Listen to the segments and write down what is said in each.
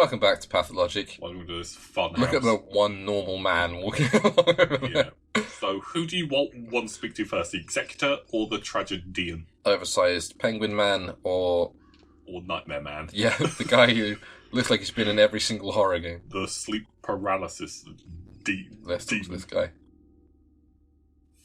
Welcome back to Pathologic. Welcome to this fun Look house. at the one normal man walking along over there. So, who do you want to speak to first, the Executor or the Tragedian? Oversized penguin man or... Or Nightmare Man? Yeah, the guy who looks like he's been in every single horror game. The sleep paralysis Let's talk to this guy.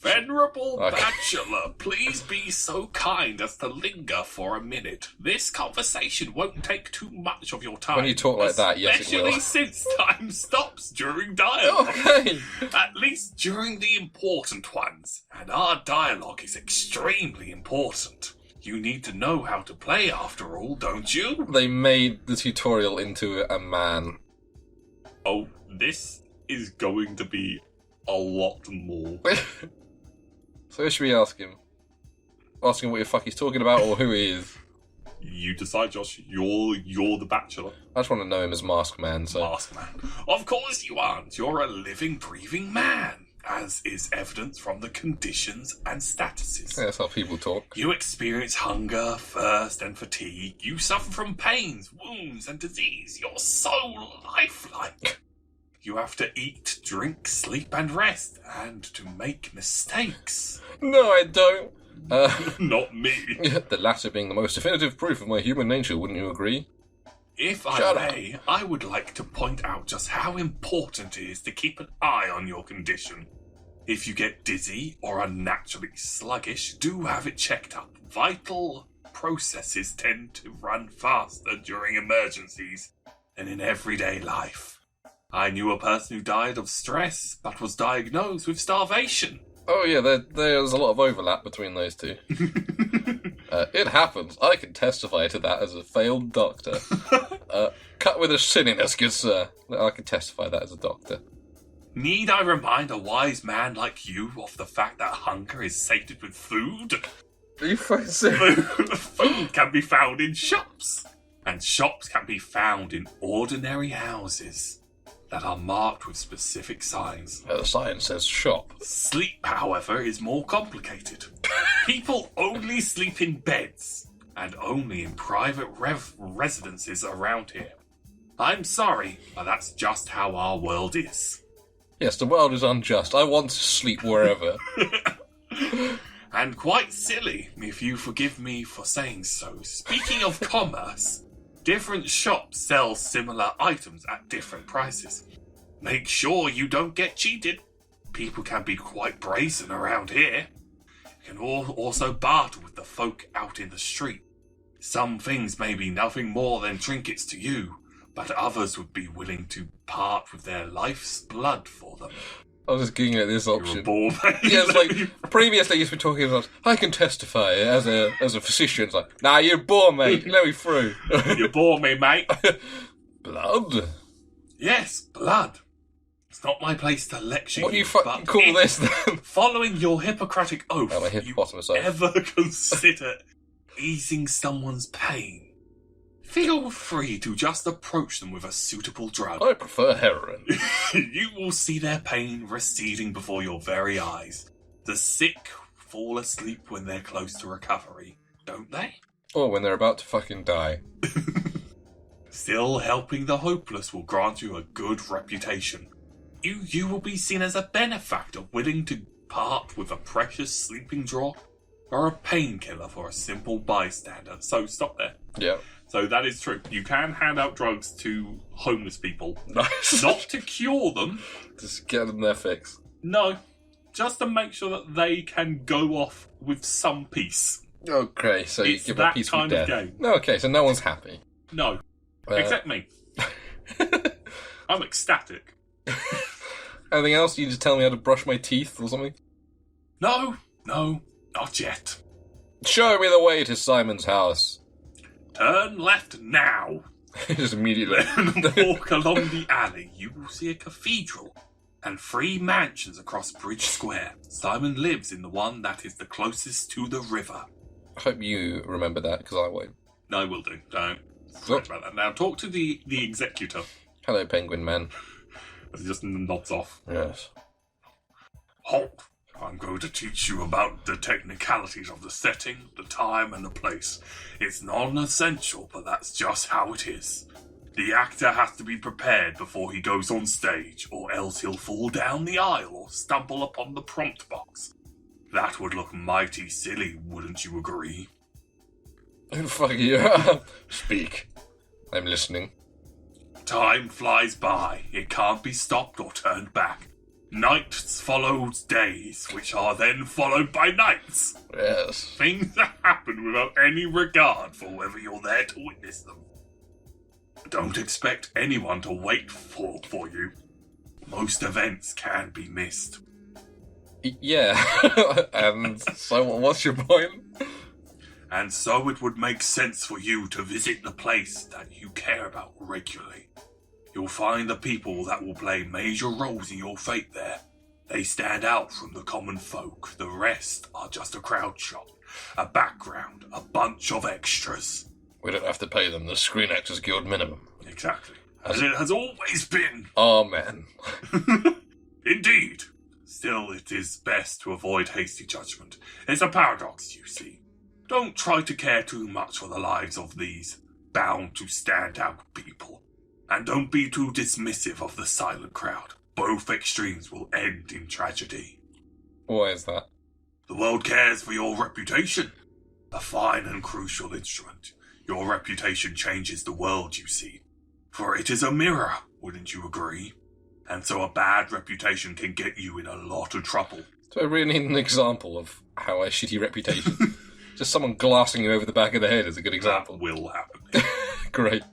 Venerable Bachelor, please be so kind as to linger for a minute. This conversation won't take too much of your time. When you talk like that, yes it will. Especially since time stops during dialogue. Okay. At least during the important ones. And our dialogue is extremely important. You need to know how to play after all, don't you? They made the tutorial into a man. Oh, this is going to be a lot more. So who should we ask him? Ask him what the fuck he's talking about or who he is? You decide, Josh. You're the Bachelor. I just want to know him as Mask Man, so... Mask Man. Of course you aren't. You're a living, breathing man, as is evidence from the conditions and statuses. Yeah, that's how people talk. You experience hunger, thirst, and fatigue. You suffer from pains, wounds, and disease. You're so lifelike. You have to eat, drink, sleep, and rest, and to make mistakes. No, I don't. Not me. The latter being the most definitive proof of my human nature, wouldn't you agree? If I may, I would like to point out just how important it is to keep an eye on your condition. If you get dizzy or unnaturally sluggish, do have it checked up. Vital processes tend to run faster during emergencies than in everyday life. I knew a person who died of stress, but was diagnosed with starvation. Oh yeah, there's a lot of overlap between those two. It happens. I can testify to that as a failed doctor. Cut with a sinniness, good sir. I can testify that as a doctor. Need I remind a wise man like you of the fact that hunger is sated with food? Are you fucking serious? Food can be found in shops, and shops can be found in ordinary houses that are marked with specific signs. The sign says shop. Sleep, however, is more complicated. People only sleep in beds, and only in private residences around here. I'm sorry, but that's just how our world is. Yes, the world is unjust. I want to sleep wherever. And quite silly, if you forgive me for saying so. Speaking of commerce, different shops sell similar items at different prices. Make sure you don't get cheated. People can be quite brazen around here. You can also barter with the folk out in the street. Some things may be nothing more than trinkets to you, but others would be willing to part with their life's blood for them. I was just giggling at this option. You're a bore, mate. Yeah, it's like, previously you've been talking about, I can testify as a physician. It's like, nah, you're a bore, mate. Let me through. You bore me, mate. Blood? Yes, blood. It's not my place to lecture you. What do you fucking call this then? Following your Hippocratic oath, Oh, my you hippopotamus oath. ever consider easing someone's pain? Feel free to just approach them with a suitable drug. I prefer heroin. You will see their pain receding before your very eyes. The sick fall asleep when they're close to recovery, don't they? Or when they're about to fucking die. Still, helping the hopeless will grant you a good reputation. You will be seen as a benefactor willing to part with a precious sleeping draught or a painkiller for a simple bystander. So stop there. Yeah. So that is true. You can hand out drugs to homeless people. Nice. Not to cure them. Just get them their fix. No. Just to make sure that they can go off with some peace. Okay, so It's you give a that peaceful kind of death. game. No, okay, so no one's happy. No. Except me. I'm ecstatic. Anything else? You just tell me how to brush my teeth or something? No, not yet. Show me the way to Simon's house. Turn left now. Just immediately. Then walk along the alley. You will see a cathedral and 3 mansions across Bridge Square. Simon lives in the one that is the closest to the river. I hope you remember that, because I won't. No, will do. Don't fret about that. Now, talk to the executor. Hello, Penguin Man. He just nods off. Yes. Halt. I'm going to teach you about the technicalities of the setting, the time, and the place. It's non-essential, but that's just how it is. The actor has to be prepared before he goes on stage, or else he'll fall down the aisle or stumble upon the prompt box. That would look mighty silly, wouldn't you agree? Fuck you. Speak. I'm listening. Time flies by. It can't be stopped or turned back. Nights follows days, which are then followed by nights. Yes. Things that happen without any regard for whether you're there to witness them. Don't expect anyone to wait for you. Most events can be missed. Yeah. And so what's your point? And so it would make sense for you to visit the place that you care about regularly. You'll find the people that will play major roles in your fate there. They stand out from the common folk. The rest are just a crowd shot, a background, a bunch of extras. We don't have to pay them the Screen Actors Guild minimum. Exactly. As it has always been. Amen. Indeed. Still, it is best to avoid hasty judgment. It's a paradox, you see. Don't try to care too much for the lives of these bound to stand out people. And don't be too dismissive of the silent crowd. Both extremes will end in tragedy. Why is that? The world cares for your reputation. A fine and crucial instrument. Your reputation changes the world, you see. For it is a mirror, wouldn't you agree? And so a bad reputation can get you in a lot of trouble. Do I really need an example of how a shitty reputation? Just someone glassing you over the back of the head is a good example. That will happen. Great.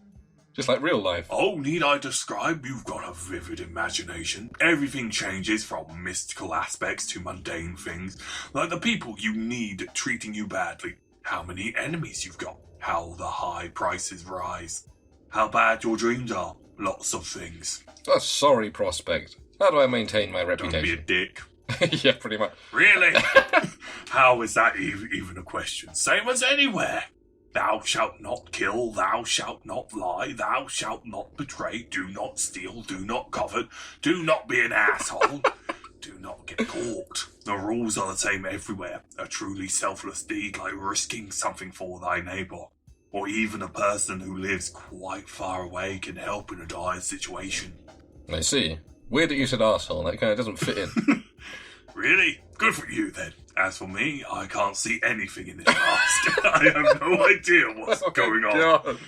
Just like real life. Oh, need I describe? You've got a vivid imagination. Everything changes from mystical aspects to mundane things, like the people you need treating you badly, how many enemies you've got, how the high prices rise, how bad your dreams are, lots of things. A sorry prospect. How do I maintain my Don't reputation? be a dick. Yeah, pretty much. Really? How is that even a question? Same as anywhere. Thou shalt not kill, thou shalt not lie, thou shalt not betray, do not steal, do not covet, do not be an asshole, do not get caught. The rules are the same everywhere. A truly selfless deed like risking something for thy neighbour, or even a person who lives quite far away can help in a dire situation. I see. Weird that you said arsehole. That kind of doesn't fit in. Really? Good for you, then. As for me, I can't see anything in this mask. I have no idea what's going on. God.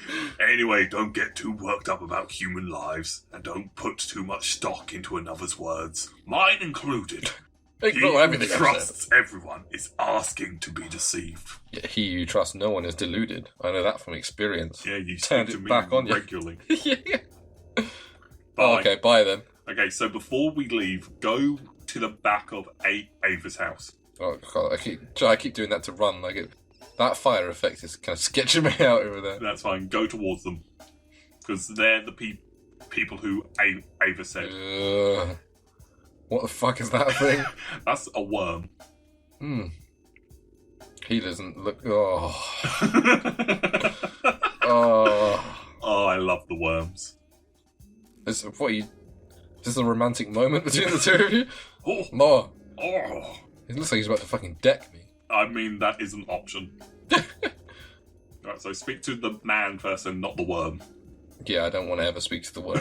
Anyway, don't get too worked up about human lives, and don't put too much stock into another's words, mine included. He Ignore who everything I've said. trusts everyone is asking to be deceived. Yeah, he who trusts no one is deluded. I know that from experience. Yeah, you Turned speak to it me back on you. regularly. Yeah. Bye. Oh, okay, bye then. Okay, so before we leave, go to the back of Ava's house. Oh God, I keep doing that to run. That fire effect is kind of sketching me out over there. That's fine. Go towards them. Because they're the people who Ava said. What the fuck is that thing? That's a worm. He doesn't look... Oh. Oh. Oh, I love the worms. Is this a romantic moment between the two of you? Oh. More. Oh. It looks like he's about to fucking deck me. I mean, that is an option. Right, so speak to the man first and not the worm. Yeah, I don't want to ever speak to the worm.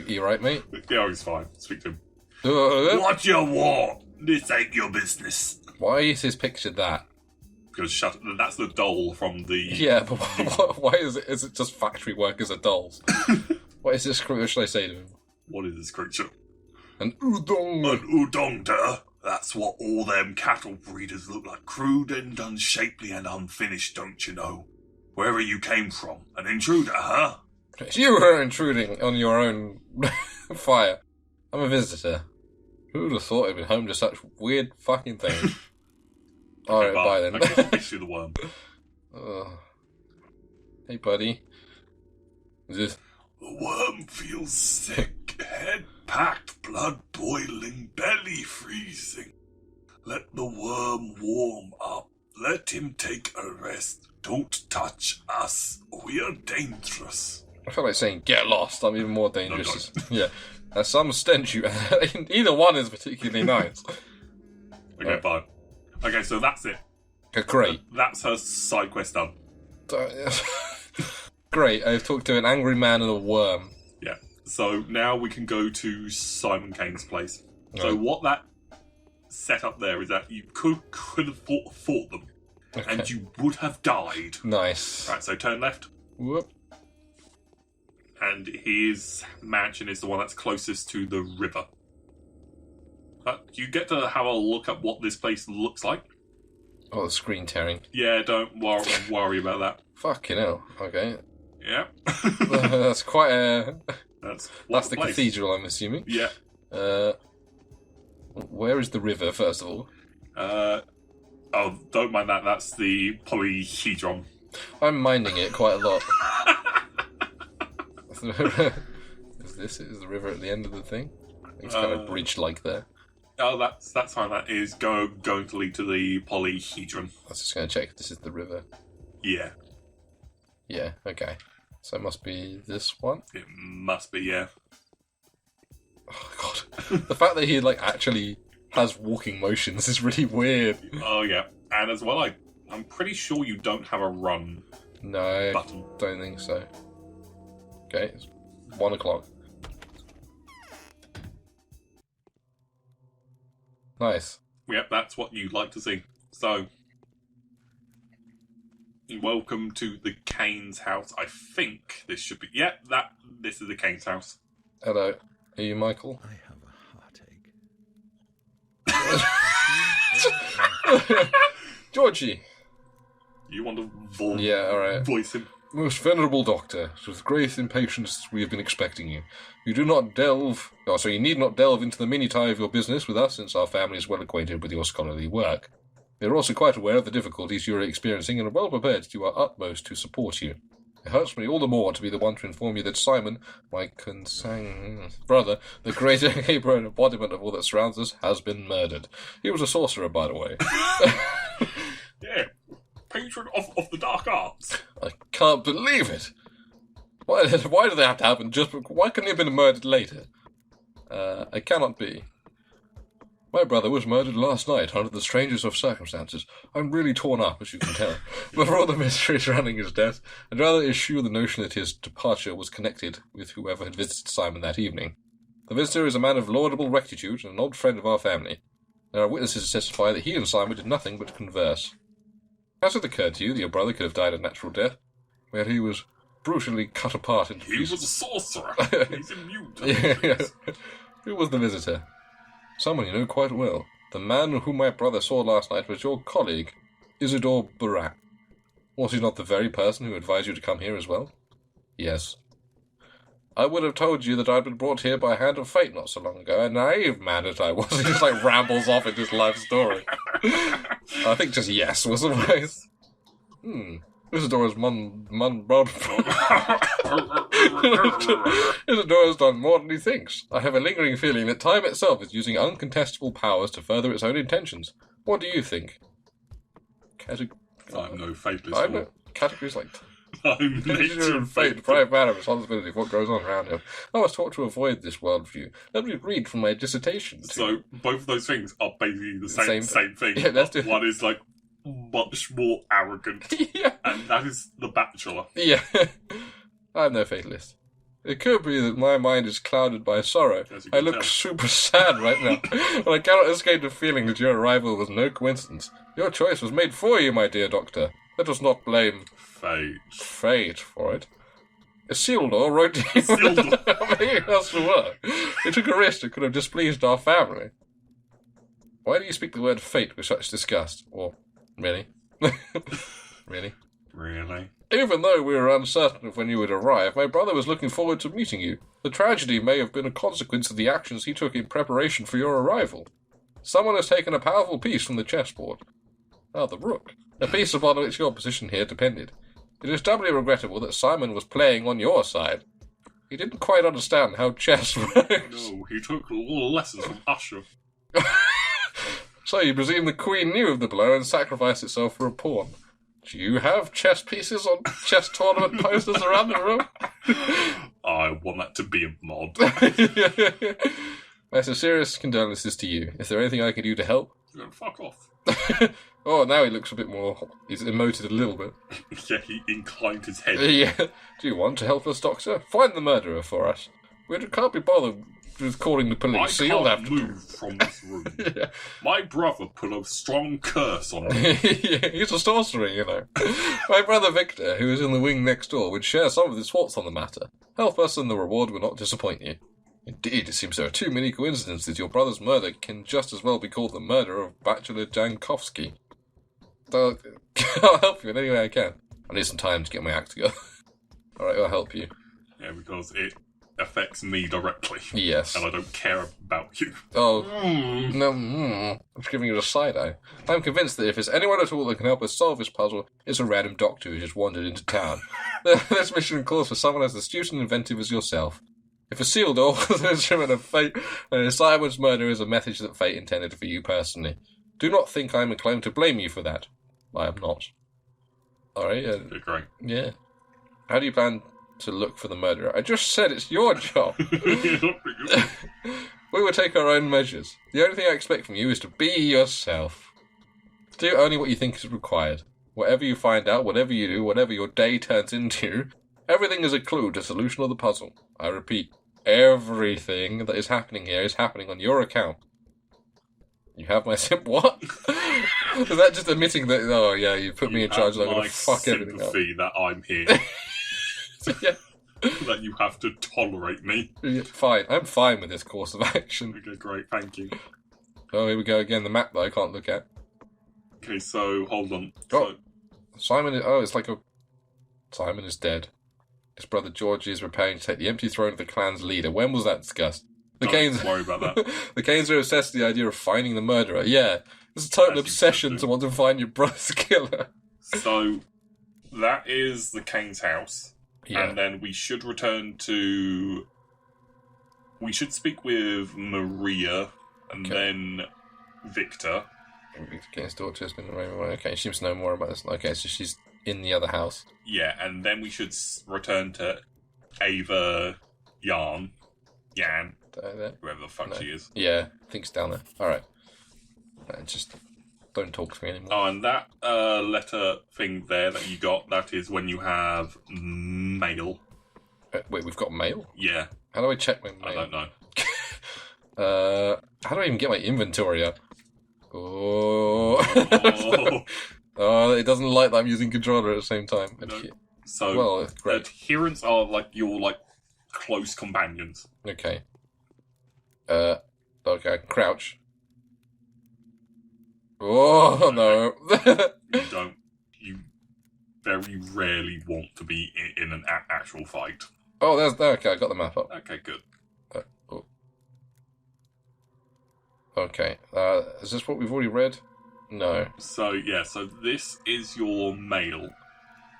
You right, mate? Yeah, he's fine. Speak to him. What? What you want? This ain't your business. Why is his picture that? Because that's the doll from the... Yeah, but why is it just factory workers are dolls? What is this creature? What should I say to him? What is this creature? An udon. An udongda. That's what all them cattle breeders look like. Crude and unshapely and unfinished, don't you know? Wherever you came from. An intruder, huh? You were intruding on your own fire. I'm a visitor. Who would have thought I'd been home to such weird fucking things? Alright, bye then. Okay, issue the worm. Hey, buddy. Is this... The worm feels sick, head packed, blood boiling, belly freezing. Let the worm warm up. Let him take a rest. Don't touch us. We are dangerous. I feel like saying, get lost. I'm even more dangerous. No, Yeah. There's some stench you... Either one is particularly nice. Okay, bye. Okay, so that's it. Great. That's her side quest done. Great, I've talked to an angry man and a worm. Yeah. So now we can go to Simon Kane's place. So Right. what that set up there is that you could have fought them, Okay. and you would have died. Nice. Right, so turn left, Whoop. and his mansion is the one that's closest to the river. You get to have a look at what this place looks like. Oh, the screen tearing. Yeah, don't worry about that. Fucking hell. Okay. Yeah. That's quite a... That's the place. cathedral, I'm assuming. Yeah. Where is the river, first of all? Oh, don't mind that. That's the polyhedron. I'm minding it quite a lot. Is the river at the end of the thing? It's kind of bridge-like there. Oh, that's fine. That is going to lead to the polyhedron. I was just going to check if this is the river. Yeah. Yeah, okay. So it must be this one? It must be, yeah. Oh, God. The fact that he, actually has walking motions is really weird. Oh, yeah. And as well, I'm pretty sure you don't have a run No, button. don't think so. Okay, it's 1 o'clock. Nice. Yep, that's what you'd like to see. So, welcome to the Kane's house. I think this should be... Yeah, this is the Kane's house. Hello. Are you Michael? I have a heartache. Georgie! You want to Yeah, alright. voice him? Most venerable doctor, with great impatience we have been expecting you. You need not delve into the minutiae of your business with us, since our family is well acquainted with your scholarly work. We are also quite aware of the difficulties you are experiencing and are well prepared to do our utmost to support you. It hurts me all the more to be the one to inform you that Simon, my brother, the great Hebrew embodiment of all that surrounds us, has been murdered. He was a sorcerer, by the way. Yeah. Patron of the dark arts. I can't believe it. Why do they have to happen? Why couldn't he have been murdered later? It cannot be. My brother was murdered last night under the strangest of circumstances. I'm really torn up, as you can tell. But for all the mystery surrounding his death, I'd rather eschew the notion that his departure was connected with whoever had visited Simon that evening. The visitor is a man of laudable rectitude and an old friend of our family. There are witnesses to testify that he and Simon did nothing but converse. Has it occurred to you that your brother could have died a natural death, where he was brutally cut apart into He pieces? was a sorcerer. He's immune to Yeah. things. Who was the visitor? Someone you know quite well. The man whom my brother saw last night was your colleague, Isidore Barat. Was he not the very person who advised you to come here as well? Yes. I would have told you that I'd been brought here by a hand of fate not so long ago, a naive man as I was. He just rambles off into his life story. I think just yes was the phrase. Isidore has Isidore has done more than he thinks. I have a lingering feeling that time itself is using uncontestable powers to further its own intentions. What do you think? I'm no faithless. I'm no categories like I'm nature and fate, private matter, responsibility for what goes on around him. I was taught to avoid this worldview. Let me read from my dissertation. So both of those things are basically the Same same thing. Yeah, let's do it. One is much more arrogant, Yeah. and that is the Bachelor. Yeah. I'm no fatalist. It could be that my mind is clouded by sorrow. As you I can look tell. super sad right now, and I cannot escape the feeling that your arrival was no coincidence. Your choice was made for you, my dear doctor. Let us not blame Fate. for it. Isildur wrote to you Isildur. making us to work. He took a risk that could have displeased our family. Why do you speak the word fate with such disgust? Or, really? Really? Really? Even though we were uncertain of when you would arrive, my brother was looking forward to meeting you. The tragedy may have been a consequence of the actions he took in preparation for your arrival. Someone has taken a powerful piece from the chessboard. Ah, the rook. A piece upon which your position here depended. It is doubly regrettable that Simon was playing on your side. He didn't quite understand how chess works. No, he took lessons from Usher. So you presume the queen knew of the blow and sacrificed itself for a pawn. Do you have chess pieces on chess tournament posters around the room? I want that to be a mod. My sincerest condolences to you. Is there anything I can do to help? Fuck off. Oh, now he looks a bit more... He's emoted a little bit. Yeah, he inclined his head. Yeah. Do you want to help us, Doctor? Find the murderer for us. We can't be bothered with calling the police. I You'll can't have to move from this room. Yeah. My brother put a strong curse on me. Yeah, he's a sorcerer, you know. My brother Victor, who is in the wing next door, would share some of his thoughts on the matter. Help us and the reward will not disappoint you. Indeed, it seems there are too many coincidences. Your brother's murder can just as well be called the murder of Bachelor Jankowski. I'll help you in any way I can. I need some time to get my act together. Alright, I'll help you. Yeah, because it affects me directly. Yes. And I don't care about you. Oh, no, I'm just giving you a side eye. I'm convinced that if there's anyone at all that can help us solve this puzzle, it's a random doctor who just wandered into town. This mission calls for someone as astute and inventive as yourself. If a sealed door was an instrument of fate, then Simon's murder is a message that fate intended for you personally. Do not think I am inclined to blame you for that. I am not. Alright, Great. yeah. How do you plan to look for the murderer? I just said it's your job. We will take our own measures. The only thing I expect from you is to be yourself. Do only what you think is required. Whatever you find out, whatever you do, whatever your day turns into, everything is a clue to solution of the puzzle. I repeat, everything that is happening here is happening on your account. You have my what? Is that just admitting that, oh yeah, you put me in charge and I'm going to fuck everything up? Sympathy that I'm here. Yeah. That you have to tolerate me. Yeah, fine, I'm fine with this course of action. Okay, great, thank you. Oh, here we go again, the map that I can't look at. Okay, so, hold on. Oh, Simon is, it's like a... Simon is dead. His brother George is preparing to take the empty throne of the clan's leader. When was that discussed? Don't worry about that. The Canes are obsessed with the idea of finding the murderer. Yeah, it's a total obsession to want to find your brother's killer. So, that is the Kane's house. Yeah. And then we should return to... We should speak with Maria, and then Victor. Kane's daughter has been around. Okay, she seems to know more about this. Okay, so she's in the other house. Yeah, and then we should return to Ava Yan, whoever the fuck she is. Yeah, I think it's down there. Alright. Just don't talk to me anymore. Oh, and that letter thing there that you got, that is when you have mail. Wait, we've got mail? Yeah. How do I check my mail? I don't know. How do I even get my inventory up? Oh. Oh. Oh, it doesn't like that I'm using controller at the same time. No. So, great. adherents are like your close companions. Okay. Okay, crouch. Oh, no. You very rarely want to be in an actual fight. Oh, okay, I got the map up. Okay, good. Oh. Okay, is this what we've already read? No. So this is your mail.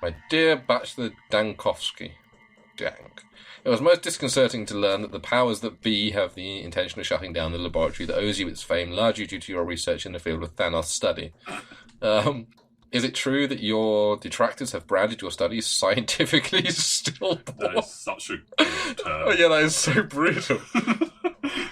My dear Bachelor Dankowski. Dank. It was most disconcerting to learn that the powers that be have the intention of shutting down the laboratory that owes you its fame, largely due to your research in the field of Thanos study. Is it true that your detractors have branded your studies scientifically stillborn? That is such a good term. Oh yeah, that is so brutal.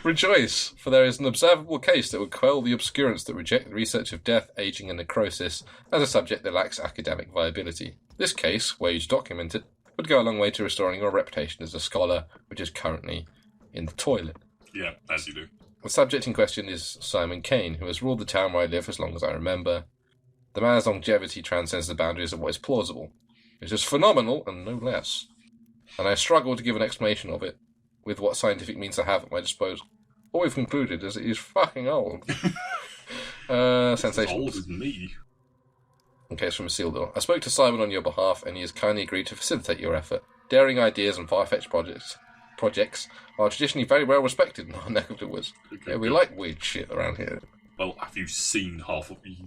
Rejoice, for there is an observable case that would quell the obscurants that reject the research of death, aging, and necrosis as a subject that lacks academic viability. This case, were you to document it, would go a long way to restoring your reputation as a scholar, which is currently in the toilet. Yeah, as you do. The subject in question is Simon Kane, who has ruled the town where I live as long as I remember. The man's longevity transcends the boundaries of what is plausible. It is phenomenal, and no less. And I struggle to give an explanation of it, with what scientific means I have at my disposal. All we've concluded is that he's fucking old. Sensations. As old as me. Okay, it's from Isildur. I spoke to Simon on your behalf, and he has kindly agreed to facilitate your effort. Daring ideas and far-fetched projects are traditionally very well respected in our neck of the woods. Okay, yeah, we like weird shit around here. Well, have you seen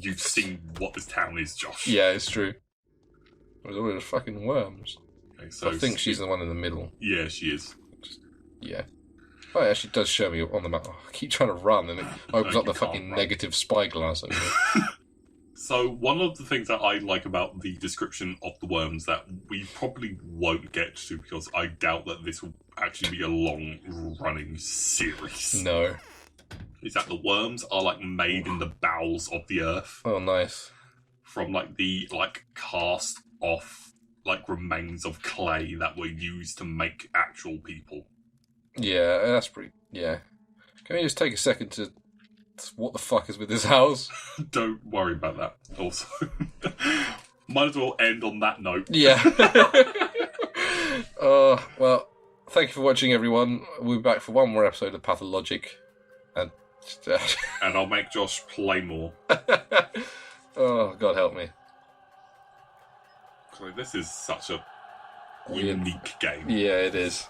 you've seen what this town is, Josh? Yeah, it's true. There's all those fucking worms. Okay, so I think she's the one in the middle. Yeah, she is. Yeah. Oh, it actually does show me on the map. Oh, I keep trying to run, and it opens up the fucking negative spyglass. So, one of the things that I like about the description of the worms that we probably won't get to, because I doubt that this will actually be a long-running series. No. Is that the worms are, made in the bowels of the earth. Oh, nice. from like the cast off remains of clay that were used to make actual people. Yeah, that's pretty. Yeah. Can we just take a second to. What the fuck is with this house? Don't worry about that. Also, might as well end on that note. Yeah. Well, thank you for watching, everyone. We'll be back for one more episode of Pathologic. And I'll make Josh play more. Oh, God help me. So this is such a unique game. Yeah, it is.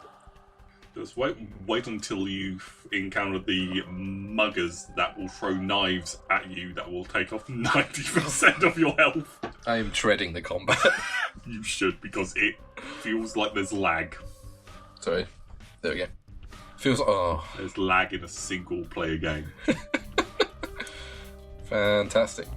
Just wait until you encounter the muggers that will throw knives at you that will take off 90% of your health. I am dreading the combat. You should, because it feels like there's lag. Sorry. There we go. Feels like... Oh. There's lag in a single player game. Fantastic.